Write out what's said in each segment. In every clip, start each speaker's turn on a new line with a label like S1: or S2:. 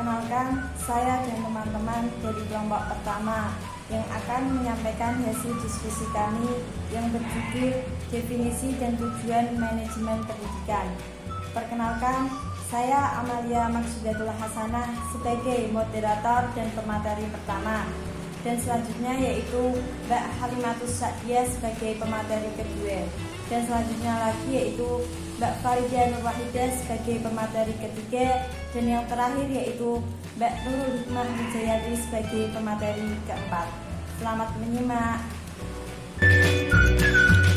S1: Perkenalkan, saya dan teman-teman dari kelompok pertama yang akan menyampaikan hasil diskusi kami yang berjudul Definisi dan Tujuan Manajemen Pendidikan. Perkenalkan, saya Amalia Maksudatul Hasanah sebagai moderator dan pemateri pertama. Dan selanjutnya yaitu Mbak Halimatus Sa'diyah sebagai pemateri kedua. Dan selanjutnya lagi yaitu Mbak Faridah Nurwahidah sebagai pemateri ketiga. Dan yang terakhir yaitu Mbak Nurul Hikmah Wijayanti sebagai pemateri keempat. Selamat menyimak.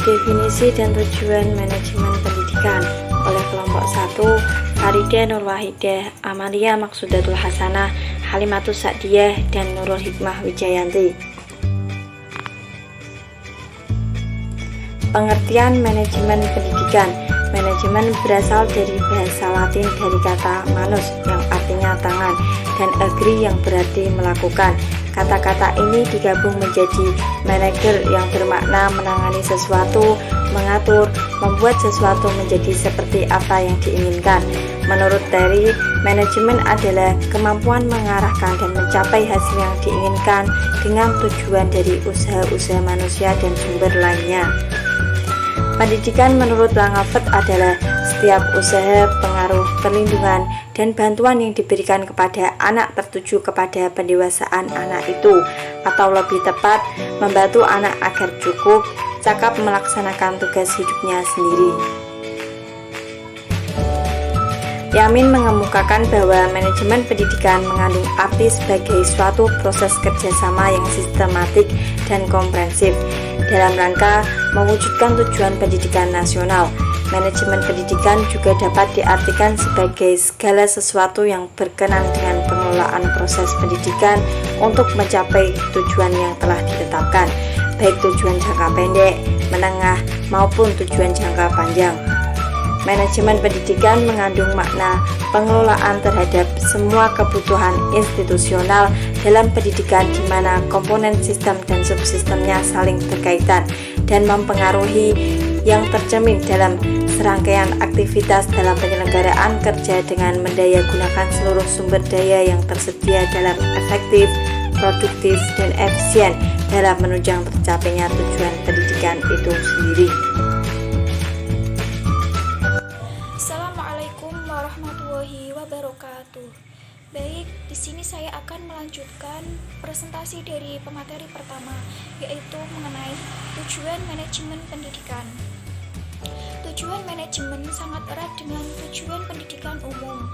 S2: Definisi dan tujuan manajemen pendidikan oleh kelompok 1 Faridah Nurwahidah, Amalia Maksudatul Hasanah, Halimatus Sa'diyah, dan Nurul Hikmah Wijayanti. Pengertian manajemen pendidikan. Manajemen berasal dari bahasa Latin dari kata manus yang artinya tangan dan agri yang berarti melakukan. Kata-kata ini digabung menjadi manager yang bermakna menangani sesuatu, mengatur, membuat sesuatu menjadi seperti apa yang diinginkan. Menurut Terry, manajemen adalah kemampuan mengarahkan dan mencapai hasil yang diinginkan dengan tujuan dari usaha-usaha manusia dan sumber lainnya. Pendidikan menurut Langeveld adalah setiap usaha, pengaruh, perlindungan, dan bantuan yang diberikan kepada anak tertuju kepada pendewasaan anak itu, atau lebih tepat, membantu anak agar cukup, cakap melaksanakan tugas hidupnya sendiri. Yamin mengemukakan bahwa manajemen pendidikan mengandung arti sebagai suatu proses kerjasama yang sistematik dan komprehensif dalam rangka mewujudkan tujuan pendidikan nasional. Manajemen pendidikan juga dapat diartikan sebagai segala sesuatu yang berkenan dengan pengelolaan proses pendidikan untuk mencapai tujuan yang telah ditetapkan, baik tujuan jangka pendek, menengah, maupun tujuan jangka panjang. Manajemen pendidikan mengandung makna pengelolaan terhadap semua kebutuhan institusional dalam pendidikan di mana komponen sistem dan subsistemnya saling berkaitan dan mempengaruhi yang tercermin dalam serangkaian aktivitas dalam penyelenggaraan kerja dengan mendayagunakan seluruh sumber daya yang tersedia dalam efektif, produktif, dan efisien dalam menunjang tercapainya tujuan pendidikan itu sendiri.
S3: Assalamualaikum warahmatullahi wabarakatuh. Baik, di sini saya akan melanjutkan presentasi dari pemateri pertama, yaitu mengenai tujuan manajemen pendidikan. Tujuan manajemen sangat erat dengan tujuan pendidikan umum.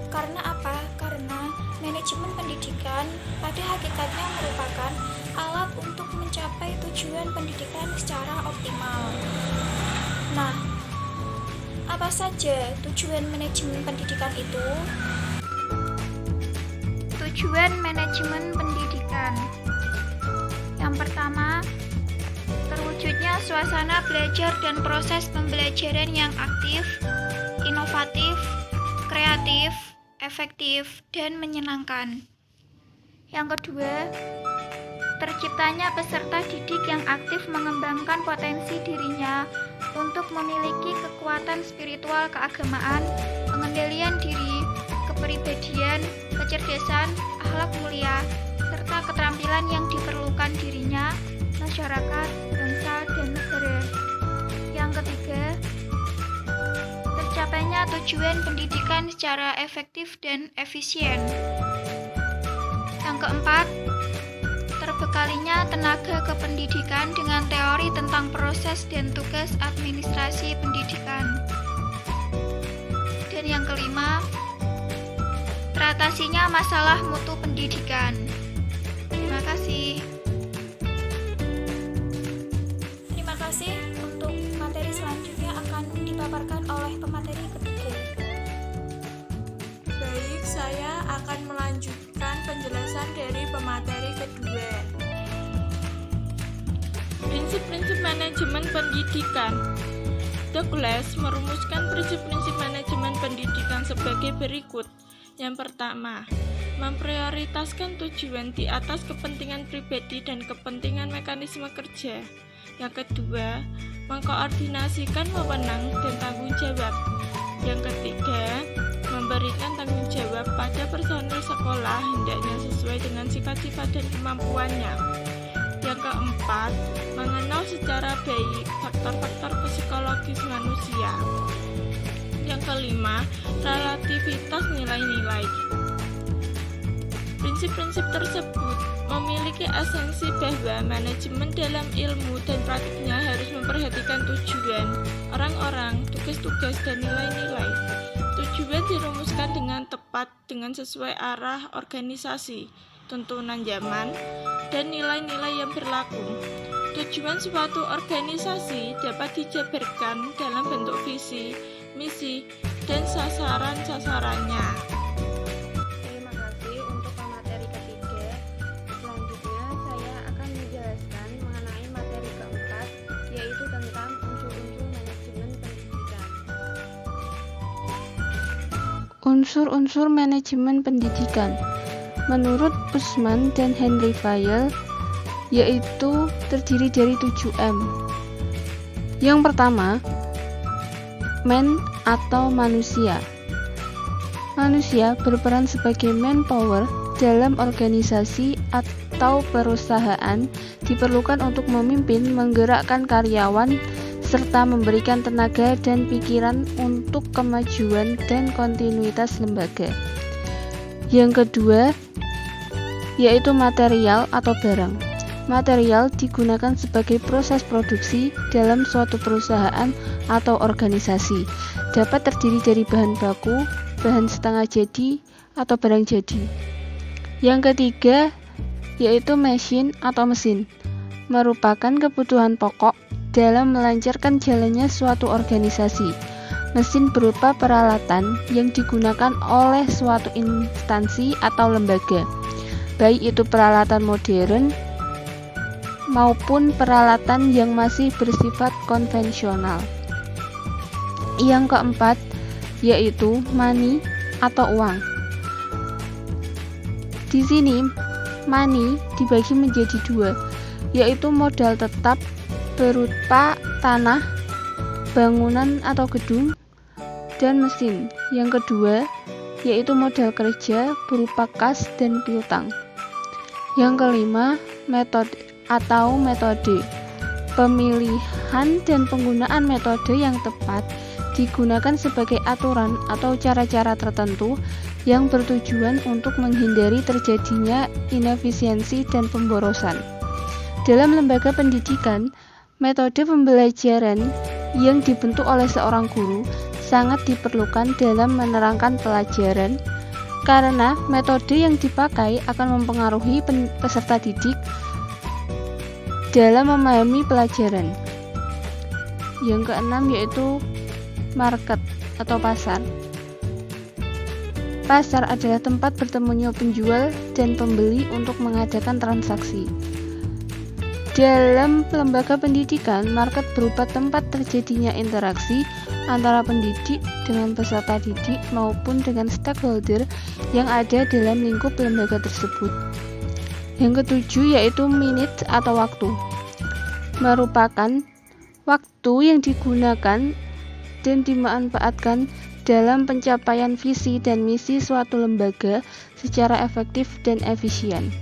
S3: Karena apa? Karena manajemen pendidikan pada hakikatnya merupakan alat untuk mencapai tujuan pendidikan secara optimal. Nah, apa saja tujuan manajemen pendidikan itu? Tujuan manajemen pendidikan yang pertama, terwujudnya suasana belajar dan proses pembelajaran yang aktif, inovatif, kreatif, efektif, dan menyenangkan. Yang kedua, terciptanya peserta didik yang aktif mengembangkan potensi dirinya untuk memiliki kekuatan spiritual keagamaan, pengendalian diri, kepribadian, kecerdasan, akhlak mulia, serta keterampilan yang diperlukan dirinya, masyarakat, bangsa, dan negara. Yang ketiga, tercapainya tujuan pendidikan secara efektif dan efisien. Yang keempat, terbekalinya tenaga kependidikan dengan teori tentang proses dan tugas administrasi pendidikan. Dan yang kelima, teratasinya masalah mutu pendidikan. Terima kasih. Terima kasih. Untuk materi selanjutnya akan dipaparkan oleh pemateri ketiga.
S4: Baik, saya akan melanjutkan penjelasan dari pemateri kedua. Prinsip-prinsip manajemen pendidikan. Douglas merumuskan prinsip-prinsip manajemen pendidikan sebagai berikut. Yang pertama, memprioritaskan tujuan di atas kepentingan pribadi dan kepentingan mekanisme kerja. Yang kedua, mengkoordinasikan wewenang dan tanggung jawab. Yang ketiga, memberikan tanggung jawab pada personel sekolah hendaknya sesuai dengan sifat-sifat dan kemampuannya. Yang keempat, mengenal secara baik faktor-faktor psikologis manusia. Yang kelima, relativitas nilai-nilai. Prinsip-prinsip tersebut memiliki esensi bahwa manajemen dalam ilmu dan praktiknya harus memperhatikan tujuan orang-orang, tugas-tugas, dan nilai-nilai. Tujuan dirumuskan dengan tepat dengan sesuai arah organisasi, tuntunan zaman, dan nilai-nilai yang berlaku. Tujuan suatu organisasi dapat dijabarkan dalam bentuk visi, misi, dan sasaran-sasarannya.
S5: Terima kasih untuk pemateri ketiga. Selanjutnya saya akan menjelaskan mengenai materi keempat, yaitu tentang unsur-unsur manajemen pendidikan.
S6: Unsur-unsur manajemen pendidikan menurut Usman dan Henry Fayol yaitu terdiri dari 7M. Yang pertama, man atau manusia. Manusia berperan sebagai manpower dalam organisasi atau perusahaan, diperlukan untuk memimpin, menggerakkan karyawan, serta memberikan tenaga dan pikiran untuk kemajuan dan kontinuitas lembaga. Yang kedua, yaitu material atau barang. Material digunakan sebagai proses produksi dalam suatu perusahaan atau organisasi. Dapat terdiri dari bahan baku, bahan setengah jadi, atau barang jadi. Yang ketiga, yaitu mesin atau mesin. Merupakan kebutuhan pokok dalam melancarkan jalannya suatu organisasi. Mesin berupa peralatan yang digunakan oleh suatu instansi atau lembaga, baik itu peralatan modern maupun peralatan yang masih bersifat konvensional. Yang keempat, yaitu money atau uang. Di sini, money dibagi menjadi dua, yaitu modal tetap berupa tanah, bangunan atau gedung, dan mesin. Yang kedua, yaitu modal kerja berupa kas dan piutang. Yang kelima, metode atau metode. Pemilihan dan penggunaan metode yang tepat digunakan sebagai aturan atau cara-cara tertentu yang bertujuan untuk menghindari terjadinya inefisiensi dan pemborosan. Dalam lembaga pendidikan, metode pembelajaran yang dibentuk oleh seorang guru sangat diperlukan dalam menerangkan pelajaran, karena metode yang dipakai akan mempengaruhi peserta didik dalam memahami pelajaran. Yang keenam yaitu market atau pasar. Pasar adalah tempat bertemunya penjual dan pembeli untuk mengadakan transaksi. Dalam lembaga pendidikan, market berupa tempat terjadinya interaksi antara pendidik dengan peserta didik maupun dengan stakeholder yang ada dalam lingkup lembaga tersebut. Yang ketujuh yaitu minute atau waktu. Merupakan waktu yang digunakan dan dimanfaatkan dalam pencapaian visi dan misi suatu lembaga secara efektif dan efisien.